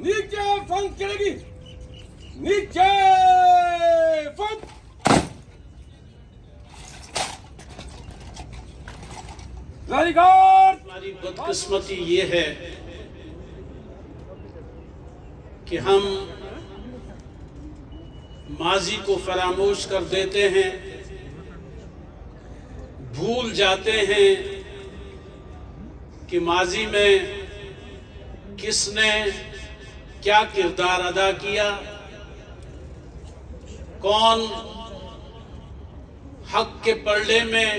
نیچے فنک چلے گی. نیچے فنک. Very good. ہماری بدقسمتی یہ ہے کہ ہم ماضی کو فراموش کر دیتے ہیں، بھول جاتے ہیں کہ ماضی میں کس نے کیا کردار ادا کیا، کون حق کے پلڑے میں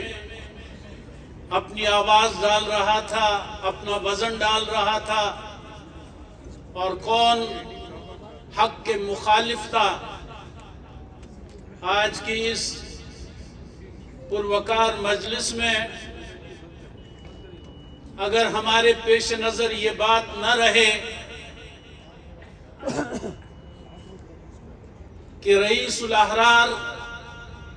اپنی آواز ڈال رہا تھا، اپنا وزن ڈال رہا تھا، اور کون حق کے مخالف تھا۔ آج کی اس پروقار مجلس میں اگر ہمارے پیش نظر یہ بات نہ رہے کہ رئیس الاحرار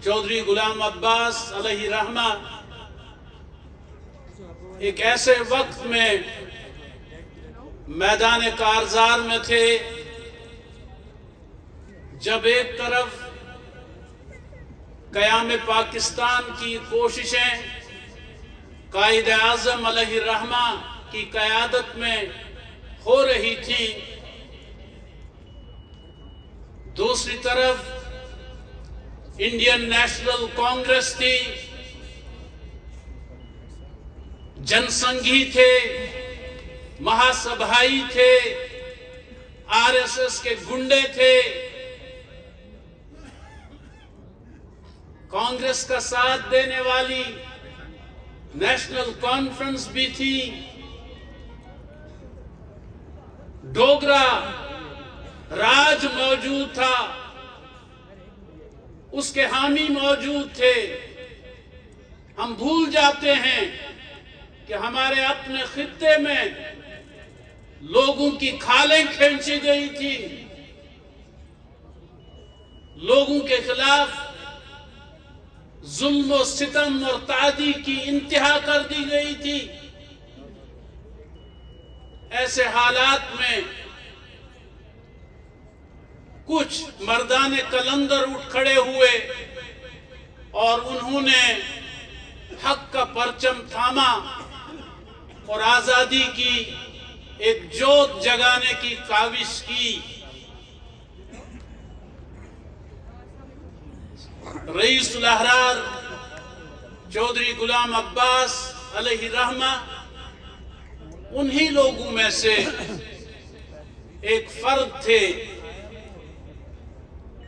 چودھری غلام عباس علیہ رحمہ ایک ایسے وقت میں میدان کارزار میں تھے جب ایک طرف قیام پاکستان کی کوششیں قائد اعظم علیہ الرحمہ کی قیادت میں ہو رہی تھی، دوسری طرف انڈین نیشنل کانگریس تھی، جن سنگھی تھے، مہا سبھائی تھے، آر ایس ایس کے گنڈے تھے، کانگریس کا ساتھ دینے والی نیشنل کانفرنس بھی تھی، ڈوگرا راج موجود تھا، اس کے حامی موجود تھے۔ ہم بھول جاتے ہیں کہ ہمارے اپنے خطے میں لوگوں کی کھالیں کھینچی گئی تھی، لوگوں کے خلاف ظلم و ستم اور تعدی کی انتہا کر دی گئی تھی۔ ایسے حالات میں کچھ مردان قلندر اٹھ کھڑے ہوئے اور انہوں نے حق کا پرچم تھاما اور آزادی کی ایک جوت جگانے کی کاوش کی۔ رئیس الاحرار چودھری غلام عباس علیہ رحمہ انہی لوگوں میں سے ایک فرد تھے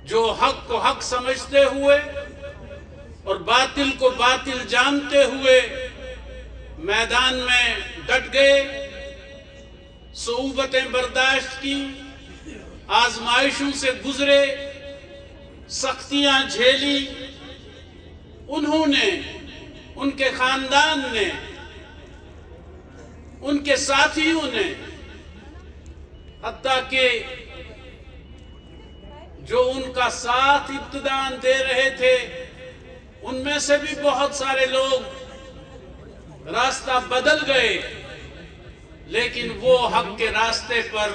جو حق کو حق سمجھتے ہوئے اور باطل کو باطل جانتے ہوئے میدان میں ڈٹ گئے، صعوبتیں برداشت کی، آزمائشوں سے گزرے، سختیاں جھیلی۔ انہوں نے، ان کے خاندان نے، ان کے ساتھیوں نے، حتیٰ کہ جو ان کا ساتھ ابتداءً دے رہے تھے ان میں سے بھی بہت سارے لوگ راستہ بدل گئے، لیکن وہ حق کے راستے پر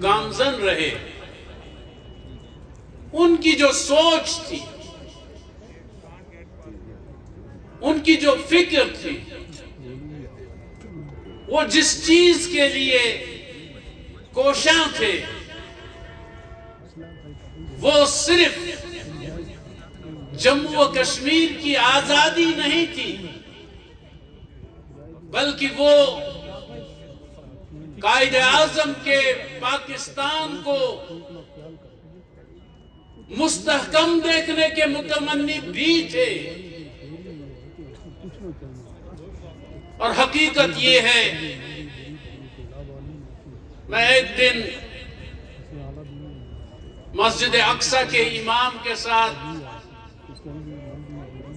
گامزن رہے۔ ان کی جو سوچ تھی، ان کی جو فکر تھی، وہ جس چیز کے لیے کوشاں تھے وہ صرف جموں و کشمیر کی آزادی نہیں تھی، بلکہ وہ قائد اعظم کے پاکستان کو مستحکم دیکھنے کے متمنی بھی تھے۔ اور حقیقت یہ ہے، میں ایک دن مسجد اقصی کے امام کے ساتھ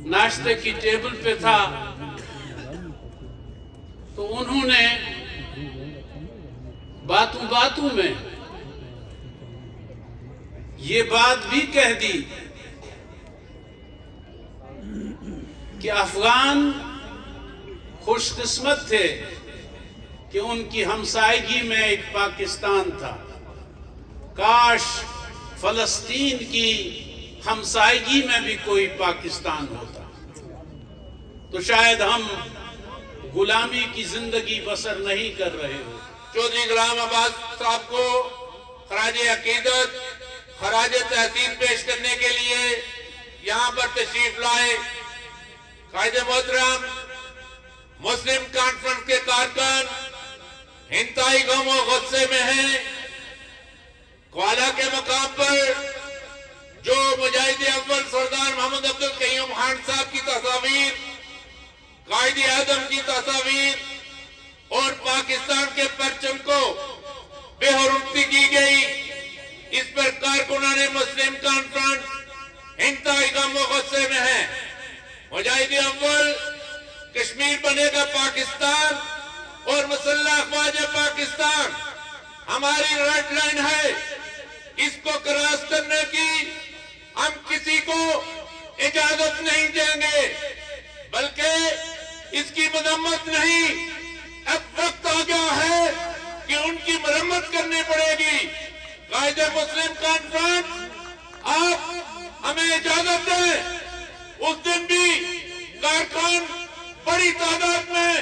ناشتے کی ٹیبل پہ تھا، تو انہوں نے باتوں میں یہ بات بھی کہہ دی کہ افغان خوش قسمت تھے کہ ان کی ہمسائیگی میں ایک پاکستان تھا. کاش فلسطین کی ہمسائیگی میں بھی کوئی پاکستان ہوتا تو شاید ہم غلامی کی زندگی بسر نہیں کر رہے ہو. چودھری غلام عباس صاحب کو خراج عقیدت خراج تحسین پیش کرنے کے لیے یہاں پر تشریف لائے. قائد محترم مسلم کانفرنس کے کارکن انتہائی غم و غصے میں ہیں. کوالا کے مقام پر جو مجاہد اول سردار محمد عبدالقیوم خان صاحب کی تصاویر، قائد اعظم کی تصاویر اور پاکستان کے پرچم کو بے حرمتی کی گئی، اس پر کارکنان مسلم کانفرنس انتہائی غم و غصے میں ہیں. مجاہد اول کشمیر بنے گا پاکستان اور مسلح افواج پاکستان ہماری ریڈ لائن ہے. اس کو کراس کرنے کی ہم کسی کو اجازت نہیں دیں گے، بلکہ اس کی مذمت نہیں. اب وقت آ گیا ہے کہ ان کی مرمت کرنی پڑے گی. قائد مسلم کانفرنس آپ ہمیں اجازت دیں. اس دن بھی کارکن بڑی تعداد میں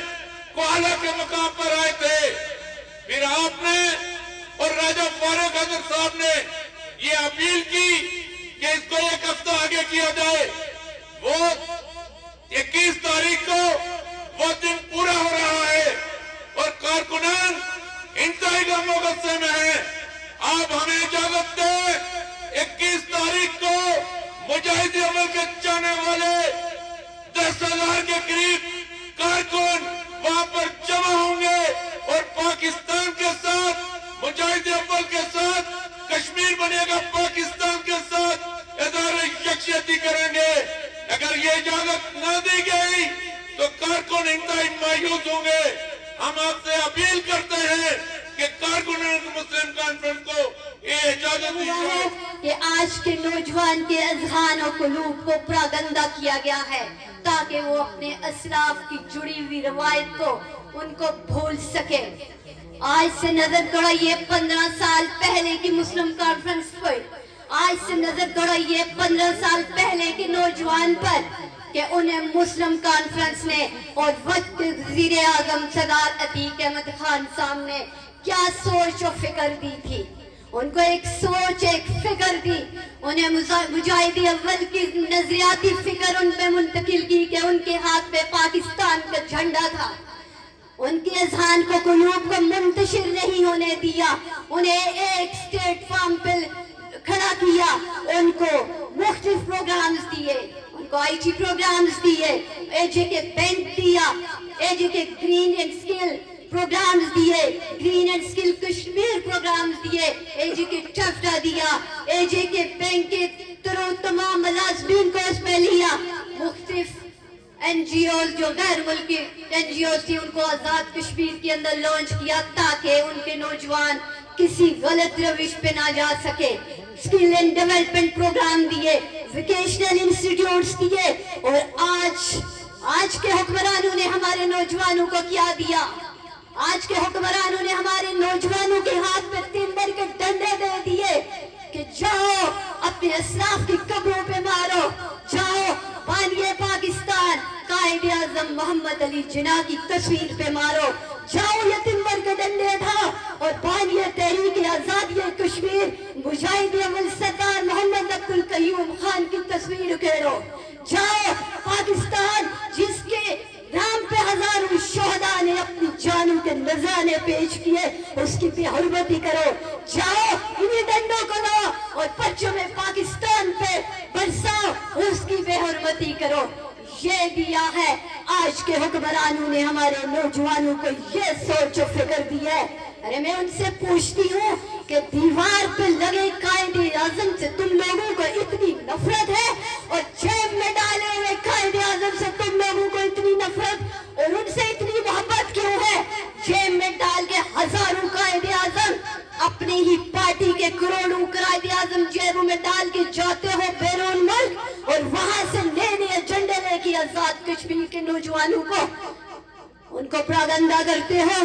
کوہالہ کے مقام پر آئے تھے. پھر آپ نے اور راجہ فاروق حضرت صاحب نے یہ اپیل کی کہ اس کو ایک ہفتہ آگے کیا جائے. وہ 21 تاریخ کو وہ دن پورا ہو رہا ہے اور کارکنان انتہائی غم و غصے میں ہیں. آپ ہمیں اجازت دیں. 21 تاریخ کو مجاہد عمل کے چاہنے والے 10,000 کے قریب کارکن وہاں پر جمع ہوں گے اور پاکستان کے ساتھ، مجاہد اول کے ساتھ، کشمیر بنے گا پاکستان کے ساتھ اظہار یکسوئی کریں گے. اگر یہ اجازت نہ دی گئی تو کارکن انتہائی مایوس ہوں گے. ہم آپ سے اپیل کرتے ہیں کہ کارکنان مسلم کانفرنس کو یہ اجازت دی جائے. کہ آج کے نوجوان کے اذہان و قلوب کو پراگندہ کیا گیا ہے تاکہ وہ اپنے اسلاف کی جڑی ہوئی روایت کو ان کو بھول سکے. آج سے نظر دوڑائیے 15 سال پہلے کی مسلم کانفرنس پر. آج سے نظر دوڑائیے 15 سال پہلے کے نوجوان پر کہ انہیں مسلم کانفرنس نے اور وقت وزیر اعظم سردار عتیق احمد خان صاحب نے کیا سوچ و فکر دی تھی. ان کو ایک سوچ، ایک فکر دی. انہیں مجاہد اول کی نظریاتی فکر ان پہ منتقل کی کہ ان کے ہاتھ پہ پاکستان کا جھنڈا تھا. ان کے اذہان کو، قلوب کو منتشر نہیں ہونے دیا. انہیں ایک سٹیٹ فارم پہ کھڑا کیا. ان کو مختلف پروگرامز دیے، ان کو آئی ٹی پروگرامز دیے، اے جے کے بینک دیا، A J K green and skill programmes دیے، green and skill Kashmir programmes دیے، اے جے کے ٹفٹا دیا، اے جے کے بینک کے تمام ملازمین کو اس میں لیا. مختلف این جی اوز جو غیر ملکی این جی اوز تھی ان کو آزاد کشمیر کے اندر لانچ کیا تاکہ ان کے نوجوان کسی غلط روش پہ نہ جا سکے. اسکل اینڈ ڈیولپمنٹ پروگرام دیے، ویکیشنل انسٹیٹیوٹس دیے. اور آج کے حکمرانوں نے ہمارے نوجوانوں کو کیا دیا؟ آج کے حکمرانوں نے ہمارے نوجوانوں کے ہاتھ میں تمبر کے ڈنڈے دے دیے کہ جاؤ اپنے اسلاف کی قبروں پہ مارو، جاؤ بانی پاکستان قائد اعظم محمد علی جناح کی تصویر پہ مارو، جاؤ یہ تمبر کے ڈنڈے اٹھاؤ اور بانی تحریک آزادی کشمیر مجاہد اول سردار محمد عبدالقیوم خان کی تصویر اکھیڑو. جاؤ پاکستان جس کے نام پہ ہزاروں شہداء نے اپنی جانوں کے نذرانے پیش کیے اس کی بے حرمتی کرو. جاؤ انہیں ڈنڈوں کو لو اور پرچم پاکستان پہ برساؤ، اس کی بے حرمتی کرو. یہ دیا ہے آج کے حکمرانوں نے ہمارے نوجوانوں کو، یہ سوچ و فکر دی ہے. ارے میں ان سے پوچھتی ہوں کہ دیوار پہ لگے قائد اعظم سے تم لوگوں کو اتنی نفرت ہے اور جیب میں ڈالے ہوئے قائد اعظم سے تم لوگوں کو اتنی نفرت اور ان سے اتنی محبت کیوں ہے؟ جیب میں ڈال کے ہزاروں قائد اعظم، اپنی ہی پارٹی کے کروڑوں قائد اعظم جیبوں میں ڈال کے جاتے ہو بیرون ملک اور وہاں سے نئے ایجنڈے لے کے آزاد کشمیر کے نوجوانوں کو ان کو پراگندہ کرتے ہو.